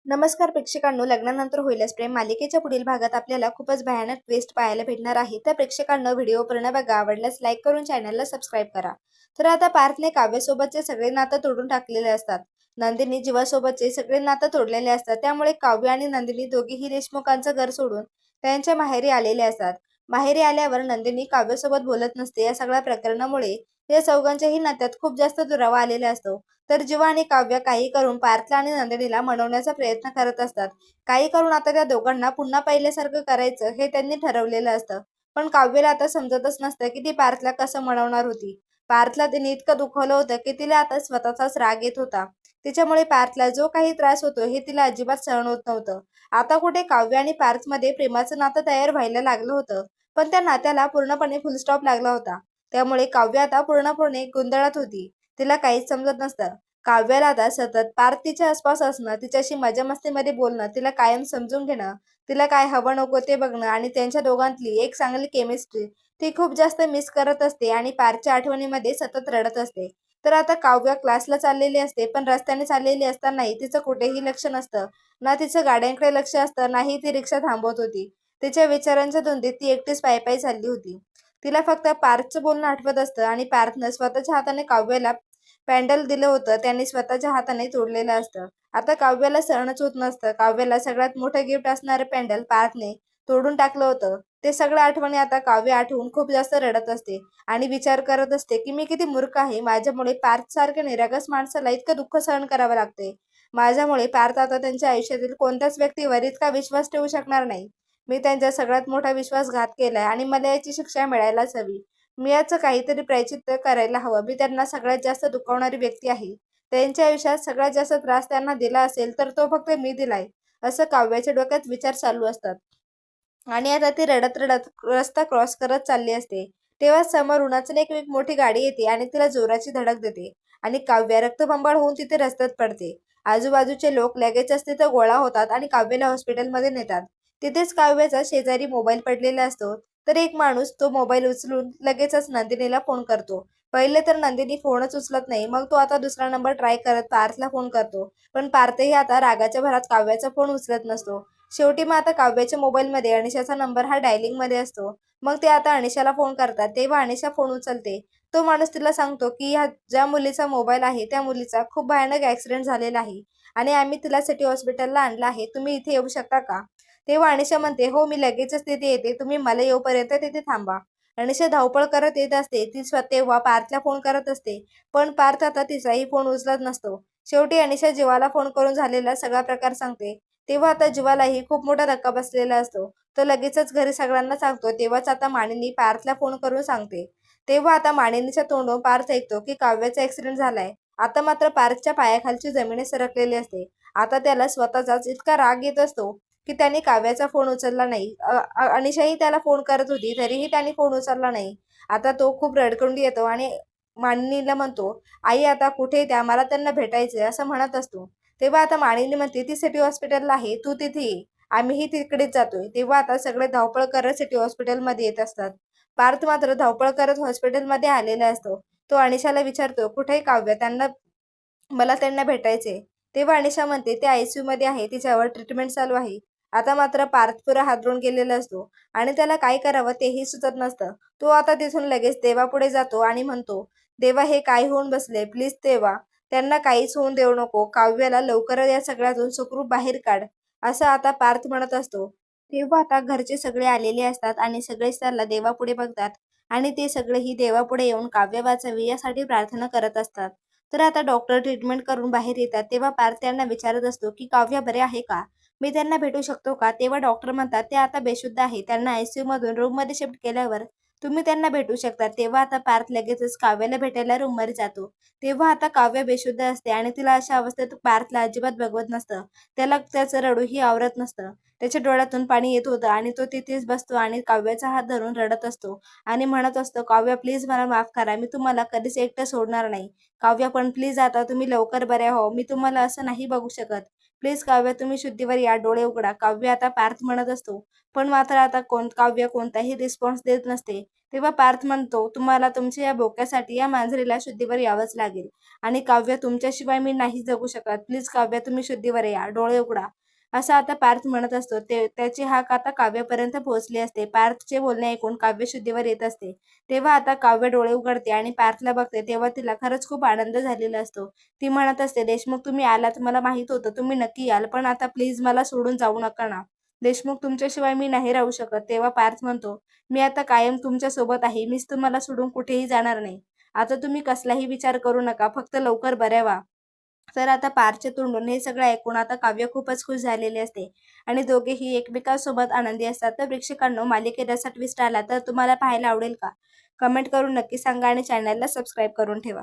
नमस्कार प्रेक्षकांनो, लग्नानंतर होईलच प्रेम मालिकेच्या पुढील भागात आपल्याला खूपच भयानक ट्विस्ट पाहायला भेटणार आहे. तर प्रेक्षकांनो, व्हिडिओ पूर्ण बघा. आवडल्यास लाईक करून चॅनलला सबस्क्राईब करा. तर आता पार्थने काव्यासोबतचे सगळे नातं तोडून टाकलेले असतात. नंदिनी जीवासोबतचे सगळे नातं तोडलेले असतात. त्यामुळे काव्य आणि नंदिनी दोघेही देशमुखांचं घर सोडून त्यांच्या माहेरी आलेले असतात. माहेरी आल्यावर नंदिनी काव्यासोबत बोलत नसते. या सगळ्या प्रकरणामुळे या चौघांच्याही नात्यात खूप जास्त दुरावा आलेला असतो. तर जीवा आणि काव्य काही करून पार्थला आणि नंदिनीला मनवण्याचा प्रयत्न करत असतात. काही करून आता त्या दोघांना पुन्हा पहिल्यासारखं करायचं हे त्यांनी ठरवलेलं असतं. पण काव्याला आता समजतच नसतं की ती पार्थला कसं मनवणार होती. पार्थला तिने इतकं दुखवलं होतं की तिला आता स्वतःचाच राग येत होता. तिच्यामुळे पार्थला जो काही त्रास होतो हे तिला अजिबात सहन होत नव्हतं. आता कुठे काव्य आणि पार्थमध्ये प्रेमाचं नातं तयार व्हायला लागलं होतं, पण त्या नात्याला पूर्णपणे फुलस्टॉप लागला होता. त्यामुळे काव्य आता पूर्णपणे गोंधळात होती. तिला काहीच समजत नसतं. काव्याला आता सतत पार्थ तिच्या आसपास असणं, तिच्याशी मजा मस्तीमध्ये बोलणं, तिला कायम समजून घेणं, तिला काय हवं नको ते बघणं आणि त्यांच्या दोघांतली एक चांगली केमिस्ट्री ती खूप जास्त मिस करत असते आणि पार्थच्या आठवणीमध्ये सतत रडत असते. तर आता काव्य क्लासला चाललेली असते, पण रस्त्याने चाललेली असतानाही तिचं कुठेही लक्ष नसतं. ना तिचं गाड्यांकडे लक्ष असतं, नाही ती रिक्षा थांबवत होती. तिच्या विचारांच्या धुंदीत ती एकटीच पायी चालली होती. तिला फक्त पार्थचं बोलणं आठवत असतं आणि पार्थनं स्वतःच्या हाताने काव्याला पॅन्डल दिलं होतं, त्यांनी स्वतःच्या हाताने तोडलेलं असतं. आता काव्याला सहनच होत नसतं. काव्याला सगळ्यात मोठं गिफ्ट असणारं पॅन्डल पार्थने तोडून टाकलं होतं. ते सगळ्या आठवणी आता काव्य आठवून खूप जास्त रडत असते आणि विचार करत असते की मी किती मूर्ख आहे. माझ्यामुळे पार्थसारख्या निरागस माणसाला इतकं दुःख सहन करावं लागते. माझ्यामुळे पार्थ आता त्यांच्या आयुष्यातील कोणत्याच व्यक्तीवर इतका विश्वास ठेवू शकणार नाही. मी त्यांचा सगळ्यात मोठा विश्वासघात केलाय आणि मला याची शिक्षा मिळायलाच हवी. मी याचं काहीतरी प्रायश्चित्त करायला हवं. मी त्यांना सगळ्यात जास्त दुखावणारी व्यक्ती आहे. त्यांच्या आयुष्यात सगळ्यात जास्त त्रास त्यांना दिला असेल तर तो फक्त मी दिलाय, असं काव्याच्या डोक्यात विचार चालू असतात. आणि आता ती रडत रडत रस्ता क्रॉस करत चालली असते. तेव्हा समोर उन्हाचं एक एक मोठी गाडी येते आणि तिला जोराची धडक देते आणि काव्य रक्तबंबाळ होऊन तिथे रस्त्यात पडते. आजूबाजूचे लोक लगेचच तिथं गोळा होतात आणि काव्याला हॉस्पिटलमध्ये नेतात. तिथेच काव्याचा शेजारी मोबाईल पडलेला असतो. तर एक माणूस तो मोबाईल उचलून लगेचच नंदिनीला फोन करतो. पहिले तर नंदिनी फोनच उचलत नाही. मग तो आता दुसरा नंबर ट्राय करत पार्थला फोन करतो. पण पार्थही आता रागाच्या भरात काव्याचा फोन उचलत नसतो. शेवटी मग आता काव्याच्या मोबाईलमध्ये अनिशाचा नंबर हा डायलिंगमध्ये असतो. मग ते आता अनिशाला फोन करतात. तेव्हा अनिशा फोन उचलते. तो माणूस तिला सांगतो की ह्या ज्या मुलीचा मोबाईल आहे त्या मुलीचा खूप भयानक ऍक्सिडेंट झालेला आहे आणि आम्ही तिला सिटी हॉस्पिटलला आणलं आहे. तुम्ही इथे येऊ शकता का? तेव्हा अनिशा म्हणते, हो मी लगेचच तिथे येते. तुम्ही मला येऊपर्यंत तिथे थांबा. अनिशा धावपळ करत येत असते. ती तेव्हा पार्थला फोन करत असते. पण पार्थ आता तिचाही फोन उचलत नसतो. शेवटी अनिशा जीवाला फोन करून झालेला सगळा प्रकार सांगते. तेव्हा आता जीवालाही खूप मोठा धक्का बसलेला असतो. तो लगेचच घरी सगळ्यांना सांगतो. तेव्हाच आता मानिनी पार्थला फोन करून सांगते. तेव्हा आता मानिनीच्या तोंडून पार्थ ऐकतो की काव्याचा ऍक्सिडेंट झालाय. आता मात्र पार्थच्या पायाखालची जमीन सरकलेली असते. आता त्याला स्वतःचाच इतका राग येत असतो की त्याने काव्याचा फोन उचलला नाही. अनिशाही त्याला फोन करत होती तरीही त्याने फोन उचलला नाही. आता तो खूप रडकुंडी येतो आणि मानिनीला म्हणतो, आई आता कुठे त्या, मला त्यांना भेटायचंय असं म्हणत असतो. तेव्हा आता मानिनी म्हणते, ती सिटी हॉस्पिटलला आहे, तू तिथे ये. आम्हीही तिकडेच जातोय. तेव्हा आता सगळे धावपळ करत सिटी हॉस्पिटलमध्ये येत असतात. पार्थ मात्र धावपळ करत हॉस्पिटलमध्ये आलेला असतो. तो अनिशाला विचारतो, कुठे काव्य, मला त्यांना भेटायचे. तेव्हा अनिशा म्हणते ते आयसीयू मध्ये आहे, तिच्यावर ट्रीटमेंट चालू आहे. आता मात्र पार्थ पुरा हादरून गेलेला असतो आणि त्याला काय करावं तेही सुचत नसतं. तो आता तिथून लगेच देवापुढे जातो आणि म्हणतो, देवा हे काय होऊन बसले, प्लीज देवा त्यांना काहीच होऊन देऊ नको. काव्याला लवकरच या सगळ्यातून सुखरूप बाहेर काढ, असं आता पार्थ म्हणत असतो. तेव्हा आता घरचे सगळे आलेले असतात आणि सगळेच त्याला देवापुढे बघतात आणि ते सगळेही देवापुढे येऊन काव्य वाचावी यासाठी प्रार्थना करत असतात. तर आता डॉक्टर ट्रीटमेंट करून बाहेर येतात. तेव्हा पार्थ त्यांना विचारत असतो की काव्य बरे आहे का? मी त्यांना भेटू शकतो का? तेव्हा डॉक्टर म्हणतात ते आता बेशुद्ध आहे. त्यांना आयसीयू मधून रूम मध्ये शिफ्ट केल्यावर तुम्ही त्यांना भेटू शकता. तेव्हा आता पार्थ लगेचच काव्याला भेटायला रूम मध्ये जातो. तेव्हा आता काव्य बेशुद्ध असते आणि तिला अशा अवस्थेत पार्थला अजिबात बघवत नसतं. त्याला त्याचं रडूही आवरत नसतं. त्याच्या डोळ्यातून पाणी येत होतं आणि तो तिथेच बसतो आणि काव्याचा हात धरून रडत असतो आणि म्हणत असतो, काव्य प्लीज मला माफ करा. मी तुम्हाला कधीच एकटं सोडणार नाही. काव्य पण प्लीज आता तुम्ही लवकर बऱ्या हो. मी तुम्हाला असं नाही बघू शकत. प्लीज काव्य तुम्ही शुद्धीवर या, डोळे उघडा. काव्य आता पार्थ म्हणत असतो. पण मात्र आता काव्य कोणताही रिस्पॉन्स देत नसते. तेव्हा पार्थ म्हणतो, तुम्हाला तुमच्या या बोक्यासाठी या मांजरीला शुद्धीवर यावंच लागेल. आणि काव्य तुमच्याशिवाय मी नाही जगू शकत. प्लीज काव्य तुम्ही शुद्धीवर या, डोळे उघडा. असं आता पार्थ म्हणत असतो. त्याची हाक आता काव्यापर्यंत पोहोचली असते. पार्थचे बोलणे ऐकून काव्य शुद्धीवर येत असते. तेव्हा आता काव्य डोळे उघडते आणि पार्थला बघते. तेव्हा तिला खरंच खूप आनंद झालेला असतो. ती म्हणत असते, देशमुख तुम्ही आलात मला माहित होतं तुम्ही नक्की याल, पण आता प्लीज मला सोडून जाऊ नका ना. देशमुख तुमच्याशिवाय मी नाही राहू शकत. तेव्हा पार्थ म्हणतो, मी आता कायम तुमच्या सोबत आहे. मीच तुम्हाला सोडून कुठेही जाणार नाही. आता तुम्ही कसलाही विचार करू नका. फक्त लवकर बरे व्हा. तर आता पार्थच्या तोंडून हे सगळं ऐकून आता काव्य खूपच खुश झालेली असते आणि दोघेही एकमेकांसोबत आनंदी असतात. तर प्रेक्षकांनो, मालिकेत असा ट्विस्ट आला तर तुम्हाला पाहायला आवडेल का? कमेंट करून नक्की सांगा आणि चॅनलला सबस्क्राईब करून ठेवा.